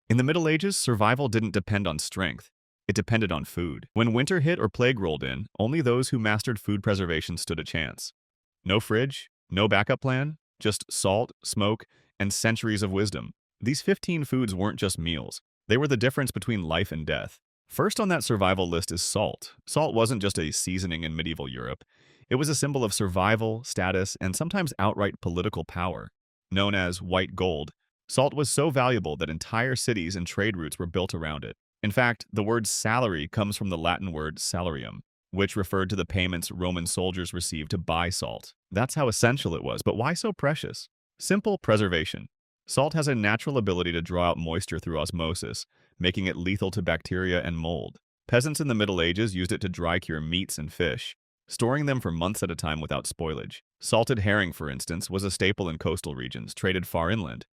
In the Middle Ages, survival didn't depend on strength. It depended on food. When winter hit or plague rolled in, only those who mastered food preservation stood a chance. No fridge, no backup plan, just salt, smoke, and centuries of wisdom. These 15 foods weren't just meals. They were the difference between life and death. First on that survival list is salt. Salt wasn't just a seasoning in medieval Europe. It was a symbol of survival, status, and sometimes outright political power. Known as white gold, salt was so valuable that entire cities and trade routes were built around it. In fact, the word salary comes from the Latin word salarium, which referred to the payments Roman soldiers received to buy salt. That's how essential it was, but why so precious? Simple preservation. Salt has a natural ability to draw out moisture through osmosis, making it lethal to bacteria and mold. Peasants in the Middle Ages used it to dry cure meats and fish, storing them for months at a time without spoilage. Salted herring, for instance, was a staple in coastal regions, traded far inland.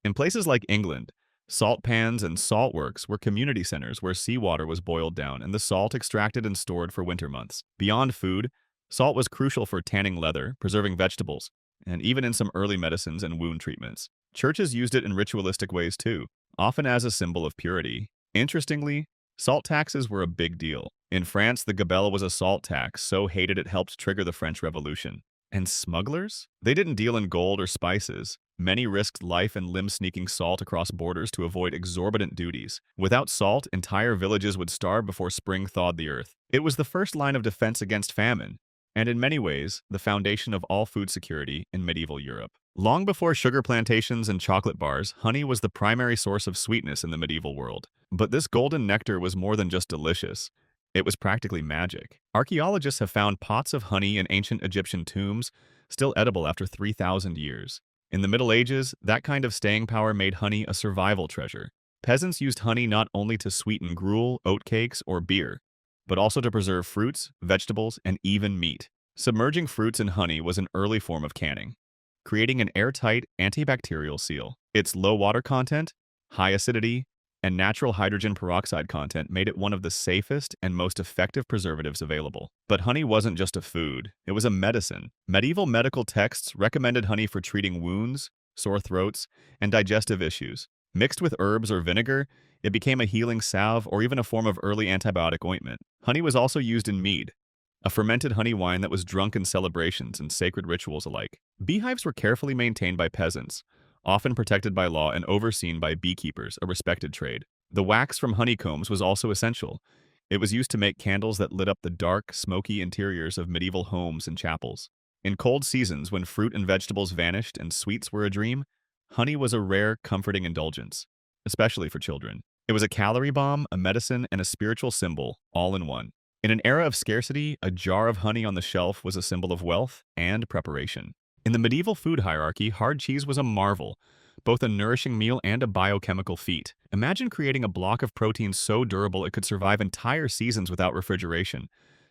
In places like England, salt pans and salt works were community centers where seawater was boiled down and the salt extracted and stored for winter months. Beyond food, salt was crucial for tanning leather, preserving vegetables, and even in some early medicines and wound treatments. Churches used it in ritualistic ways too, often as a symbol of purity. Interestingly, salt taxes were a big deal. In France, the gabelle was a salt tax, so hated it helped trigger the French Revolution. And smugglers? They didn't deal in gold or spices. Many risked life and limb sneaking salt across borders to avoid exorbitant duties. Without salt, entire villages would starve before spring thawed the earth. It was the first line of defense against famine, and in many ways, the foundation of all food security in medieval Europe. Long before sugar plantations and chocolate bars, honey was the primary source of sweetness in the medieval world. But this golden nectar was more than just delicious. It was practically magic. Archaeologists have found pots of honey in ancient Egyptian tombs, still edible after 3,000 years. In the Middle Ages, that kind of staying power made honey a survival treasure. Peasants used honey not only to sweeten gruel, oatcakes, or beer, but also to preserve fruits, vegetables, and even meat. Submerging fruits in honey was an early form of canning, creating an airtight, antibacterial seal. Its low water content, high acidity, and natural hydrogen peroxide content made it one of the safest and most effective preservatives available. But honey wasn't just a food, it was a medicine. Medieval medical texts recommended honey for treating wounds, sore throats, and digestive issues. Mixed with herbs or vinegar, it became a healing salve or even a form of early antibiotic ointment. Honey was also used in mead, a fermented honey wine that was drunk in celebrations and sacred rituals alike. Beehives were carefully maintained by peasants, often protected by law and overseen by beekeepers, a respected trade. The wax from honeycombs was also essential. It was used to make candles that lit up the dark, smoky interiors of medieval homes and chapels. In cold seasons, when fruit and vegetables vanished and sweets were a dream, honey was a rare, comforting indulgence, especially for children. It was a calorie bomb, a medicine, and a spiritual symbol, all in one. In an era of scarcity, a jar of honey on the shelf was a symbol of wealth and preparation. In the medieval food hierarchy, hard cheese was a marvel, both a nourishing meal and a biochemical feat. Imagine creating a block of protein so durable it could survive entire seasons without refrigeration,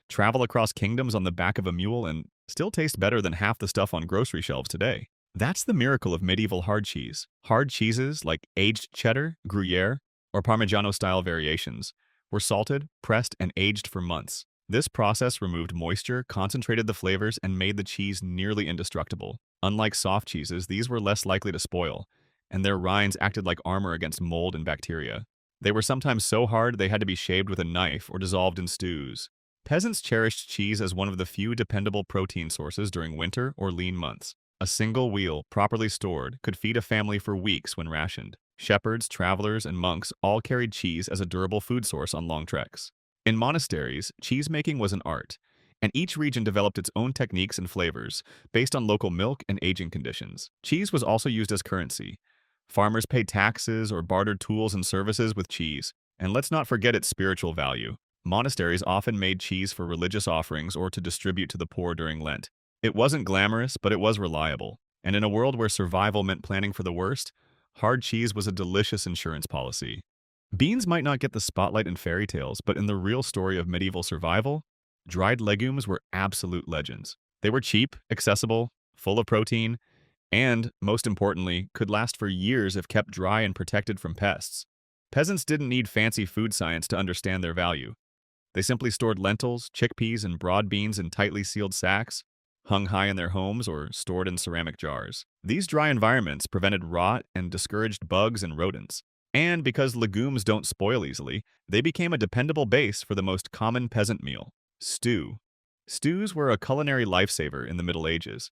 travel across kingdoms on the back of a mule, and still taste better than half the stuff on grocery shelves today. That's the miracle of medieval hard cheese. Hard cheeses like aged cheddar, Gruyere, or Parmigiano-style variations were salted, pressed, and aged for months. This process removed moisture, concentrated the flavors, and made the cheese nearly indestructible. Unlike soft cheeses, these were less likely to spoil, and their rinds acted like armor against mold and bacteria. They were sometimes so hard they had to be shaved with a knife or dissolved in stews. Peasants cherished cheese as one of the few dependable protein sources during winter or lean months. A single wheel, properly stored, could feed a family for weeks when rationed. Shepherds, travelers, and monks all carried cheese as a durable food source on long treks. In monasteries, cheesemaking was an art, and each region developed its own techniques and flavors based on local milk and aging conditions. Cheese was also used as currency. Farmers paid taxes or bartered tools and services with cheese. And let's not forget its spiritual value. Monasteries often made cheese for religious offerings or to distribute to the poor during Lent. It wasn't glamorous, but it was reliable. And in a world where survival meant planning for the worst, hard cheese was a delicious insurance policy. Beans might not get the spotlight in fairy tales, but in the real story of medieval survival, dried legumes were absolute legends. They were cheap, accessible, full of protein, and, most importantly, could last for years if kept dry and protected from pests. Peasants didn't need fancy food science to understand their value. They simply stored lentils, chickpeas, and broad beans in tightly sealed sacks, hung high in their homes or stored in ceramic jars. These dry environments prevented rot and discouraged bugs and rodents. And because legumes don't spoil easily, they became a dependable base for the most common peasant meal, stew. Stews were a culinary lifesaver in the Middle Ages.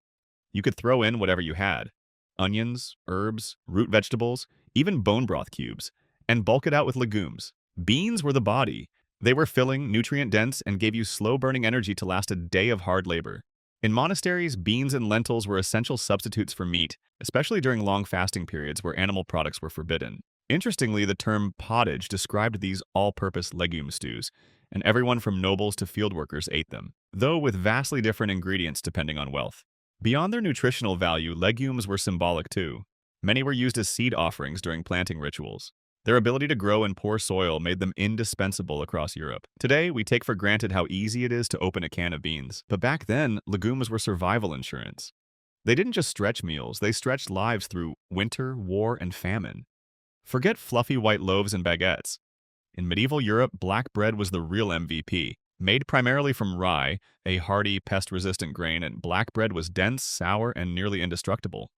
You could throw in whatever you had: onions, herbs, root vegetables, even bone broth cubes, and bulk it out with legumes. Beans were the body. They were filling, nutrient-dense, and gave you slow-burning energy to last a day of hard labor. In monasteries, beans and lentils were essential substitutes for meat, especially during long fasting periods where animal products were forbidden. Interestingly, the term pottage described these all-purpose legume stews, and everyone from nobles to field workers ate them, though with vastly different ingredients depending on wealth. Beyond their nutritional value, legumes were symbolic too. Many were used as seed offerings during planting rituals. Their ability to grow in poor soil made them indispensable across Europe. Today, we take for granted how easy it is to open a can of beans, but back then, legumes were survival insurance. They didn't just stretch meals, they stretched lives through winter, war, and famine. Forget fluffy white loaves and baguettes. In medieval Europe, black bread was the real MVP. Made primarily from rye, a hardy, pest-resistant grain, and black bread was dense, sour, and nearly indestructible.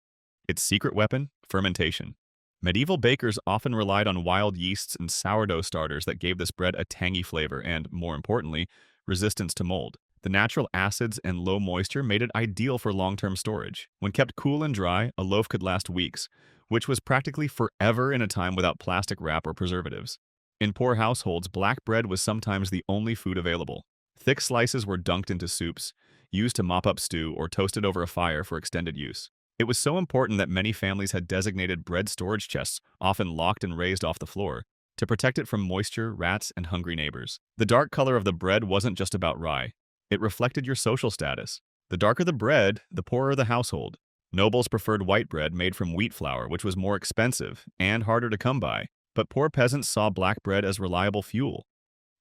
Its secret weapon? Fermentation. Medieval bakers often relied on wild yeasts and sourdough starters that gave this bread a tangy flavor and, more importantly, resistance to mold. The natural acids and low moisture made it ideal for long-term storage. When kept cool and dry, a loaf could last weeks, which was practically forever in a time without plastic wrap or preservatives. In poor households, black bread was sometimes the only food available. Thick slices were dunked into soups, used to mop up stew, or toasted over a fire for extended use. It was so important that many families had designated bread storage chests, often locked and raised off the floor, to protect it from moisture, rats, and hungry neighbors. The dark color of the bread wasn't just about rye. It reflected your social status. The darker the bread, the poorer the household. Nobles preferred white bread made from wheat flour, which was more expensive and harder to come by. But poor peasants saw black bread as reliable fuel,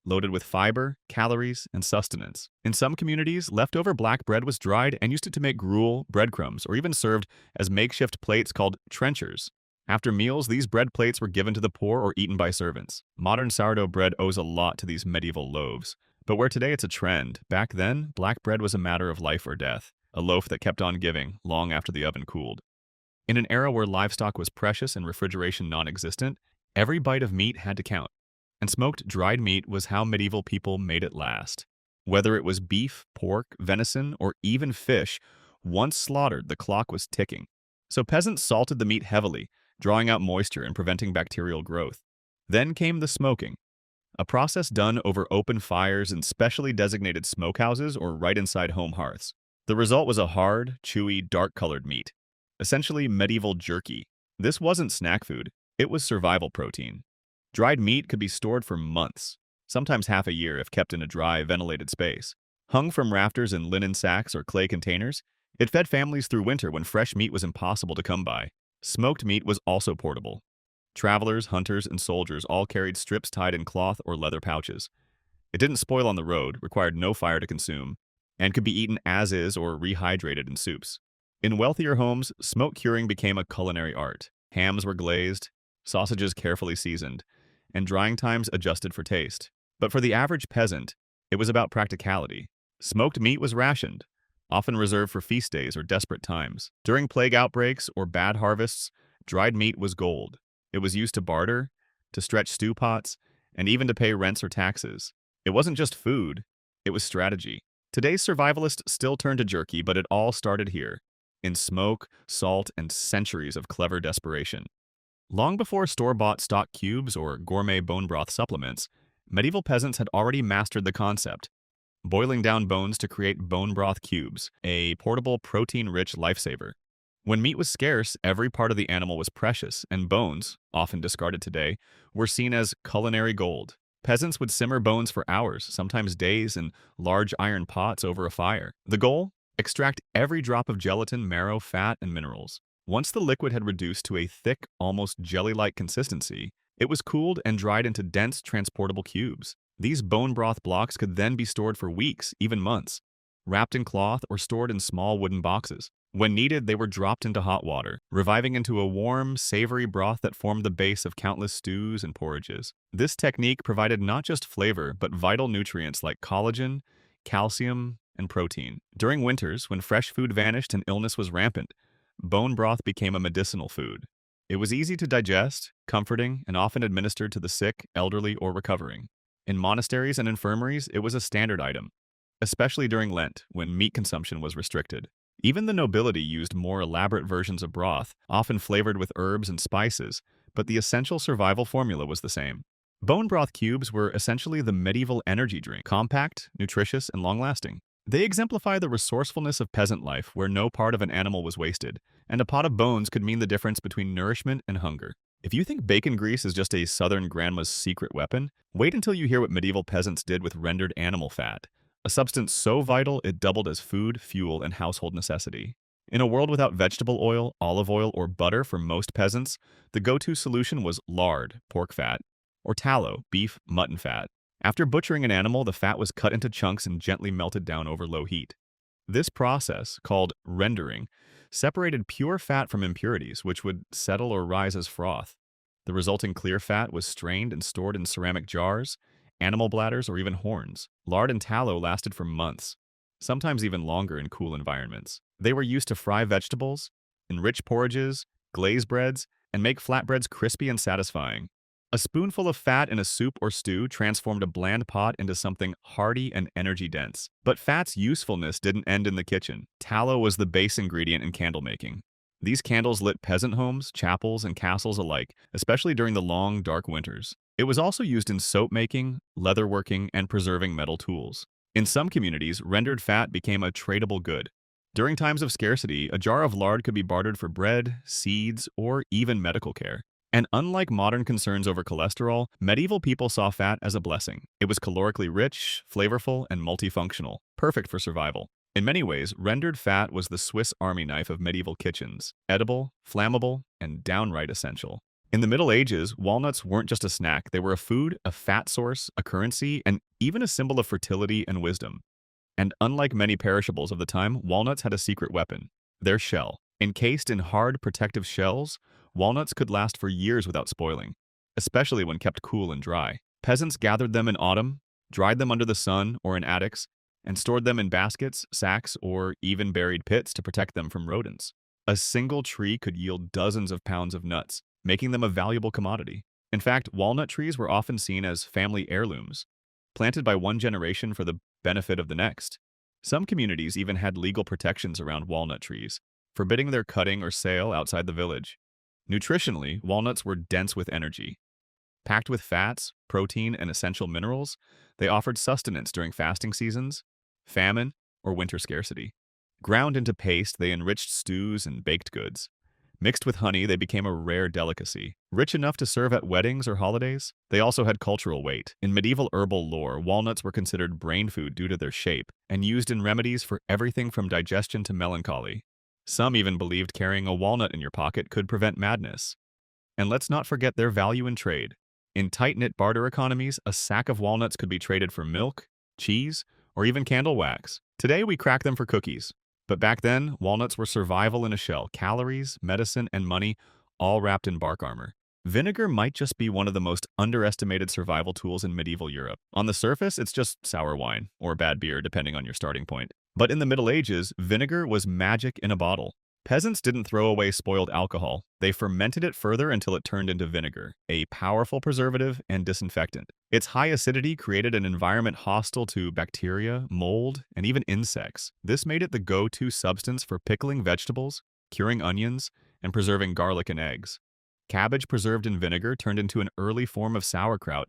loaded with fiber, calories, and sustenance. In some communities, leftover black bread was dried and used to make gruel, breadcrumbs, or even served as makeshift plates called trenchers. After meals, these bread plates were given to the poor or eaten by servants. Modern sourdough bread owes a lot to these medieval loaves. But where today it's a trend, back then, black bread was a matter of life or death, a loaf that kept on giving long after the oven cooled. In an era where livestock was precious and refrigeration non-existent, every bite of meat had to count. And smoked dried meat was how medieval people made it last. Whether it was beef, pork, venison, or even fish, once slaughtered, the clock was ticking. So peasants salted the meat heavily, drawing out moisture and preventing bacterial growth. Then came the smoking, a process done over open fires in specially designated smokehouses or right inside home hearths. The result was a hard, chewy, dark-colored meat, essentially medieval jerky. This wasn't snack food, it was survival protein. Dried meat could be stored for months, sometimes half a year if kept in a dry, ventilated space. Hung from rafters in linen sacks or clay containers, it fed families through winter when fresh meat was impossible to come by. Smoked meat was also portable. Travelers, hunters, and soldiers all carried strips tied in cloth or leather pouches. It didn't spoil on the road, required no fire to consume, and could be eaten as is or rehydrated in soups. In wealthier homes, smoke curing became a culinary art. Hams were glazed, sausages carefully seasoned, and drying times adjusted for taste. But for the average peasant, it was about practicality. Smoked meat was rationed, often reserved for feast days or desperate times. During plague outbreaks or bad harvests, dried meat was gold. It was used to barter, to stretch stew pots, and even to pay rents or taxes. It wasn't just food, it was strategy. Today's survivalists still turn to jerky, but it all started here, in smoke, salt, and centuries of clever desperation. Long before store-bought stock cubes or gourmet bone broth supplements, medieval peasants had already mastered the concept, boiling down bones to create bone broth cubes, a portable, protein-rich lifesaver. When meat was scarce, every part of the animal was precious, and bones, often discarded today, were seen as culinary gold. Peasants would simmer bones for hours, sometimes days, in large iron pots over a fire. The goal? Extract every drop of gelatin, marrow, fat, and minerals. Once the liquid had reduced to a thick, almost jelly-like consistency, it was cooled and dried into dense, transportable cubes. These bone broth blocks could then be stored for weeks, even months, wrapped in cloth or stored in small wooden boxes. When needed, they were dropped into hot water, reviving into a warm, savory broth that formed the base of countless stews and porridges. This technique provided not just flavor, but vital nutrients like collagen, calcium, and protein. During winters, when fresh food vanished and illness was rampant, bone broth became a medicinal food. It was easy to digest, comforting, and often administered to the sick, elderly, or recovering. In monasteries and infirmaries, it was a standard item, especially during Lent, when meat consumption was restricted. Even the nobility used more elaborate versions of broth, often flavored with herbs and spices, but the essential survival formula was the same. Bone broth cubes were essentially the medieval energy drink, compact, nutritious, and long-lasting. They exemplify the resourcefulness of peasant life where no part of an animal was wasted, and a pot of bones could mean the difference between nourishment and hunger. If you think bacon grease is just a southern grandma's secret weapon, wait until you hear what medieval peasants did with rendered animal fat, a substance so vital it doubled as food, fuel, and household necessity. In a world without vegetable oil, olive oil, or butter for most peasants, the go-to solution was lard, pork fat, or tallow, beef, mutton fat. After butchering an animal, the fat was cut into chunks and gently melted down over low heat. This process, called rendering, separated pure fat from impurities, which would settle or rise as froth. The resulting clear fat was strained and stored in ceramic jars, animal bladders, or even horns. Lard and tallow lasted for months, sometimes even longer in cool environments. They were used to fry vegetables, enrich porridges, glaze breads, and make flatbreads crispy and satisfying. A spoonful of fat in a soup or stew transformed a bland pot into something hearty and energy-dense. But fat's usefulness didn't end in the kitchen. Tallow was the base ingredient in candle making. These candles lit peasant homes, chapels, and castles alike, especially during the long, dark winters. It was also used in soap making, leatherworking, and preserving metal tools. In some communities, rendered fat became a tradable good. During times of scarcity, a jar of lard could be bartered for bread, seeds, or even medical care. And unlike modern concerns over cholesterol, medieval people saw fat as a blessing. It was calorically rich, flavorful, and multifunctional, perfect for survival. In many ways, rendered fat was the Swiss army knife of medieval kitchens, edible, flammable, and downright essential. In the Middle Ages, walnuts weren't just a snack, they were a food, a fat source, a currency, and even a symbol of fertility and wisdom. And unlike many perishables of the time, walnuts had a secret weapon: their shell. Encased in hard, protective shells, walnuts could last for years without spoiling, especially when kept cool and dry. Peasants gathered them in autumn, dried them under the sun or in attics, and stored them in baskets, sacks, or even buried pits to protect them from rodents. A single tree could yield dozens of pounds of nuts, making them a valuable commodity. In fact, walnut trees were often seen as family heirlooms, planted by one generation for the benefit of the next. Some communities even had legal protections around walnut trees, forbidding their cutting or sale outside the village. Nutritionally, walnuts were dense with energy. Packed with fats, protein, and essential minerals, they offered sustenance during fasting seasons, famine, or winter scarcity. Ground into paste, they enriched stews and baked goods. Mixed with honey, they became a rare delicacy. Rich enough to serve at weddings or holidays, they also had cultural weight. In medieval herbal lore, walnuts were considered brain food due to their shape, and used in remedies for everything from digestion to melancholy. Some even believed carrying a walnut in your pocket could prevent madness. And let's not forget their value in trade. In tight-knit barter economies, a sack of walnuts could be traded for milk, cheese, or even candle wax. Today, we crack them for cookies. But back then, walnuts were survival in a shell: calories, medicine, and money, all wrapped in bark armor. Vinegar might just be one of the most underestimated survival tools in medieval Europe. On the surface, it's just sour wine, or bad beer, depending on your starting point. But in the Middle Ages, vinegar was magic in a bottle. Peasants didn't throw away spoiled alcohol. They fermented it further until it turned into vinegar, a powerful preservative and disinfectant. Its high acidity created an environment hostile to bacteria, mold, and even insects. This made it the go-to substance for pickling vegetables, curing onions, and preserving garlic and eggs. Cabbage preserved in vinegar turned into an early form of sauerkraut,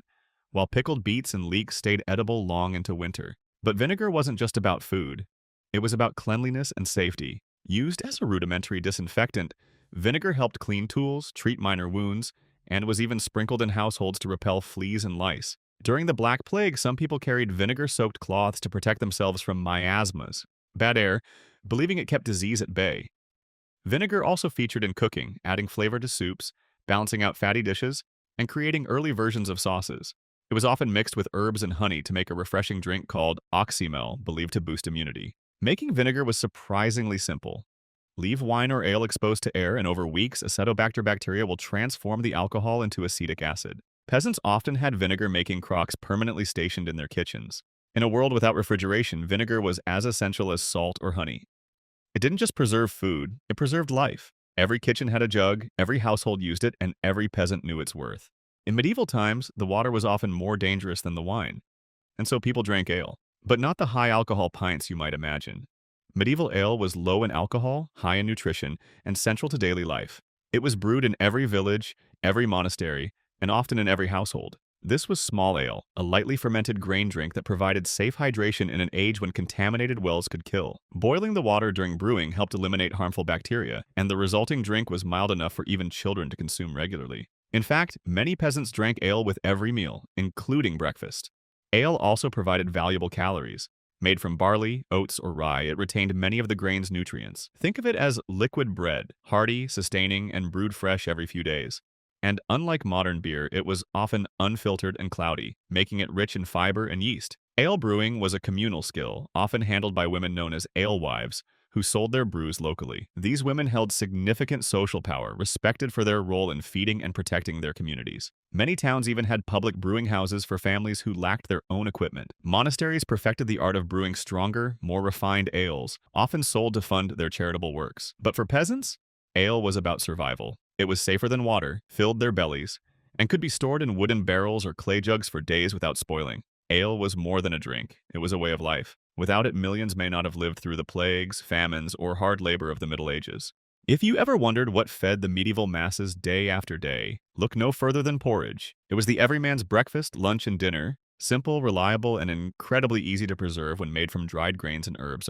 while pickled beets and leeks stayed edible long into winter. But vinegar wasn't just about food. It was about cleanliness and safety. Used as a rudimentary disinfectant, vinegar helped clean tools, treat minor wounds, and was even sprinkled in households to repel fleas and lice. During the Black Plague, some people carried vinegar-soaked cloths to protect themselves from miasmas, bad air, believing it kept disease at bay. Vinegar also featured in cooking, adding flavor to soups, balancing out fatty dishes, and creating early versions of sauces. It was often mixed with herbs and honey to make a refreshing drink called oxymel, believed to boost immunity. Making vinegar was surprisingly simple. Leave wine or ale exposed to air, and over weeks, Acetobacter bacteria will transform the alcohol into acetic acid. Peasants often had vinegar-making crocks permanently stationed in their kitchens. In a world without refrigeration, vinegar was as essential as salt or honey. It didn't just preserve food, it preserved life. Every kitchen had a jug, every household used it, and every peasant knew its worth. In medieval times, the water was often more dangerous than the wine, and so people drank ale. But not the high alcohol pints you might imagine. Medieval ale was low in alcohol, high in nutrition, and central to daily life. It was brewed in every village, every monastery, and often in every household. This was small ale, a lightly fermented grain drink that provided safe hydration in an age when contaminated wells could kill. Boiling the water during brewing helped eliminate harmful bacteria, and the resulting drink was mild enough for even children to consume regularly. In fact, many peasants drank ale with every meal, including breakfast. Ale also provided valuable calories. Made from barley, oats, or rye, it retained many of the grain's nutrients. Think of it as liquid bread, hearty, sustaining, and brewed fresh every few days. And unlike modern beer, it was often unfiltered and cloudy, making it rich in fiber and yeast. Ale brewing was a communal skill, often handled by women known as alewives, who sold their brews locally. These women held significant social power, respected for their role in feeding and protecting their communities. Many towns even had public brewing houses for families who lacked their own equipment. Monasteries perfected the art of brewing stronger, more refined ales, often sold to fund their charitable works. But for peasants, ale was about survival. It was safer than water, filled their bellies, and could be stored in wooden barrels or clay jugs for days without spoiling. Ale was more than a drink. It was a way of life. Without it, millions may not have lived through the plagues, famines, or hard labor of the Middle Ages. If you ever wondered what fed the medieval masses day after day, look no further than porridge. It was the everyman's breakfast, lunch, and dinner, simple, reliable, and incredibly easy to preserve when made from dried grains and herbs.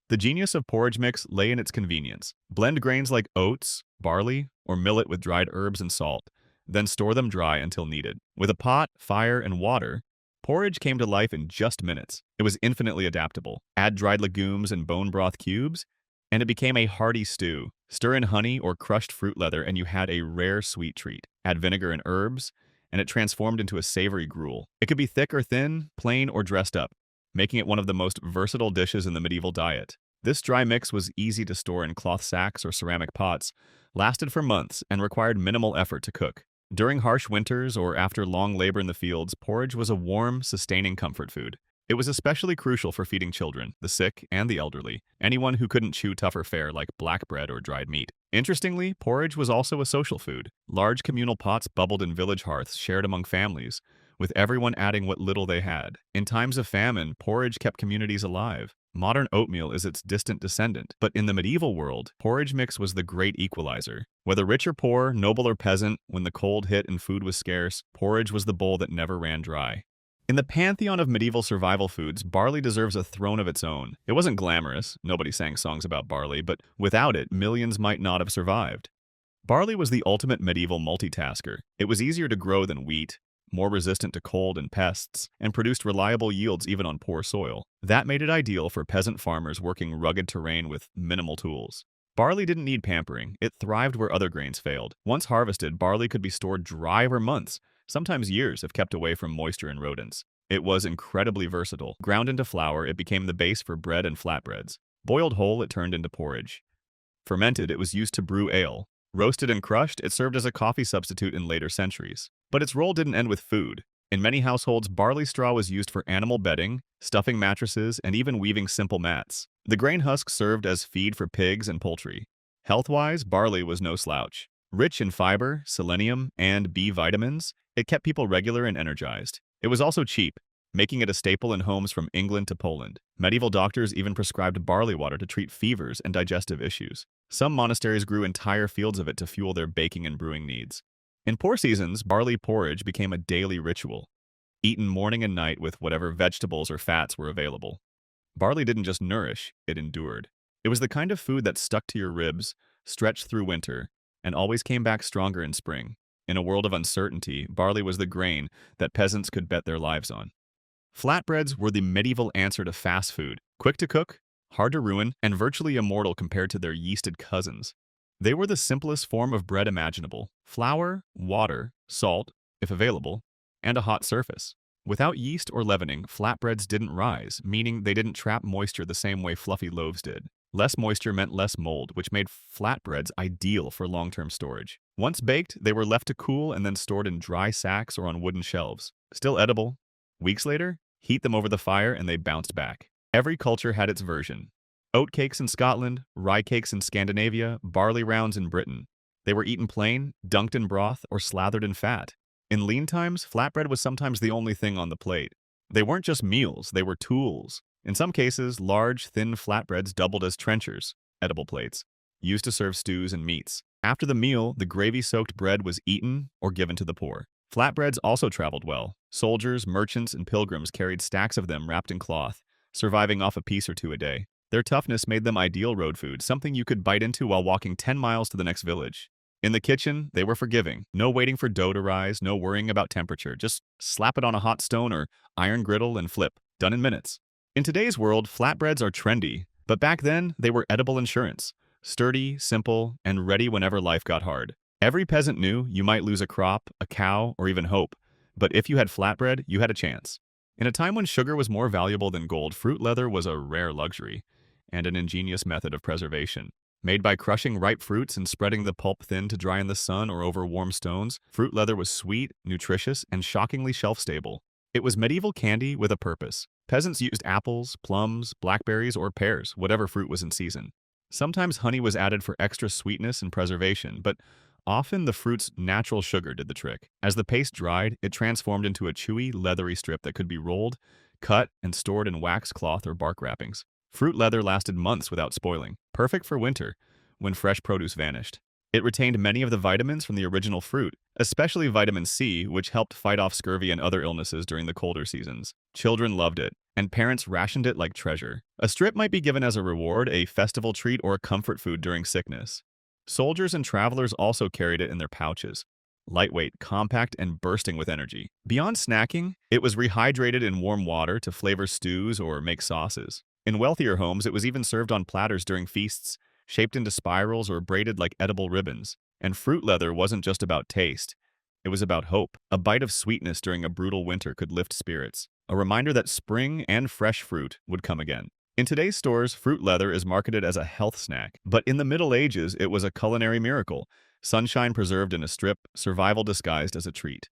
The genius of porridge mix lay in its convenience. Blend grains like oats, barley, or millet with dried herbs and salt, then store them dry until needed. With a pot, fire, and water, porridge came to life in just minutes. It was infinitely adaptable. Add dried legumes and bone broth cubes, and it became a hearty stew. Stir in honey or crushed fruit leather, and you had a rare sweet treat. Add vinegar and herbs, and it transformed into a savory gruel. It could be thick or thin, plain or dressed up, making it one of the most versatile dishes in the medieval diet. This dry mix was easy to store in cloth sacks or ceramic pots, lasted for months, and required minimal effort to cook. During harsh winters or after long labor in the fields, porridge was a warm, sustaining comfort food. It was especially crucial for feeding children, the sick, and the elderly, anyone who couldn't chew tougher fare like black bread or dried meat. Interestingly, porridge was also a social food. Large communal pots bubbled in village hearths shared among families, with everyone adding what little they had. In times of famine, porridge kept communities alive. Modern oatmeal is its distant descendant, but in the medieval world, porridge mix was the great equalizer. Whether rich or poor, noble or peasant, when the cold hit and food was scarce, porridge was the bowl that never ran dry. In the pantheon of medieval survival foods, barley deserves a throne of its own. It wasn't glamorous, nobody sang songs about barley, but without it, millions might not have survived. Barley was the ultimate medieval multitasker. It was easier to grow than wheat, more resistant to cold and pests, and produced reliable yields even on poor soil. That made it ideal for peasant farmers working rugged terrain with minimal tools. Barley didn't need pampering. It thrived where other grains failed. Once harvested, barley could be stored dry for months, sometimes years if kept away from moisture and rodents. It was incredibly versatile. Ground into flour, it became the base for bread and flatbreads. Boiled whole, it turned into porridge. Fermented, it was used to brew ale. Roasted and crushed, it served as a coffee substitute in later centuries. But its role didn't end with food. In many households, barley straw was used for animal bedding, stuffing mattresses, and even weaving simple mats. The grain husk served as feed for pigs and poultry. Health-wise, barley was no slouch. Rich in fiber, selenium, and B vitamins, it kept people regular and energized. It was also cheap, making it a staple in homes from England to Poland. Medieval doctors even prescribed barley water to treat fevers and digestive issues. Some monasteries grew entire fields of it to fuel their baking and brewing needs. In poor seasons, barley porridge became a daily ritual, eaten morning and night with whatever vegetables or fats were available. Barley didn't just nourish, it endured. It was the kind of food that stuck to your ribs, stretched through winter, and always came back stronger in spring. In a world of uncertainty, barley was the grain that peasants could bet their lives on. Flatbreads were the medieval answer to fast food, quick to cook, hard to ruin, and virtually immortal compared to their yeasted cousins. They were the simplest form of bread imaginable: flour, water, salt, if available, and a hot surface. Without yeast or leavening, flatbreads didn't rise, meaning they didn't trap moisture the same way fluffy loaves did. Less moisture meant less mold, which made flatbreads ideal for long-term storage. Once baked, they were left to cool and then stored in dry sacks or on wooden shelves. Still edible. Weeks later, heat them over the fire and they bounced back. Every culture had its version. Oat cakes in Scotland, rye cakes in Scandinavia, barley rounds in Britain. They were eaten plain, dunked in broth, or slathered in fat. In lean times, flatbread was sometimes the only thing on the plate. They weren't just meals, they were tools. In some cases, large, thin flatbreads doubled as trenchers, edible plates, used to serve stews and meats. After the meal, the gravy-soaked bread was eaten or given to the poor. Flatbreads also traveled well. Soldiers, merchants, and pilgrims carried stacks of them wrapped in cloth, surviving off a piece or two a day. Their toughness made them ideal road food, something you could bite into while walking 10 miles to the next village. In the kitchen, they were forgiving. No waiting for dough to rise, no worrying about temperature. Just slap it on a hot stone or iron griddle and flip. Done in minutes. In today's world, flatbreads are trendy, but back then, they were edible insurance. Sturdy, simple, and ready whenever life got hard. Every peasant knew you might lose a crop, a cow, or even hope, but if you had flatbread, you had a chance. In a time when sugar was more valuable than gold, fruit leather was a rare luxury and an ingenious method of preservation. Made by crushing ripe fruits and spreading the pulp thin to dry in the sun or over warm stones, fruit leather was sweet, nutritious, and shockingly shelf-stable. It was medieval candy with a purpose. Peasants used apples, plums, blackberries, or pears, whatever fruit was in season. Sometimes honey was added for extra sweetness and preservation, but often the fruit's natural sugar did the trick. As the paste dried, it transformed into a chewy, leathery strip that could be rolled, cut, and stored in wax cloth or bark wrappings. Fruit leather lasted months without spoiling, perfect for winter, when fresh produce vanished. It retained many of the vitamins from the original fruit, especially vitamin C, which helped fight off scurvy and other illnesses during the colder seasons. Children loved it, and parents rationed it like treasure. A strip might be given as a reward, a festival treat, or a comfort food during sickness. Soldiers and travelers also carried it in their pouches. Lightweight, compact, and bursting with energy. Beyond snacking, it was rehydrated in warm water to flavor stews or make sauces. In wealthier homes, it was even served on platters during feasts, shaped into spirals or braided like edible ribbons. And fruit leather wasn't just about taste. It was about hope. A bite of sweetness during a brutal winter could lift spirits. A reminder that spring and fresh fruit would come again. In today's stores, fruit leather is marketed as a health snack. But in the Middle Ages, it was a culinary miracle. Sunshine preserved in a strip, survival disguised as a treat.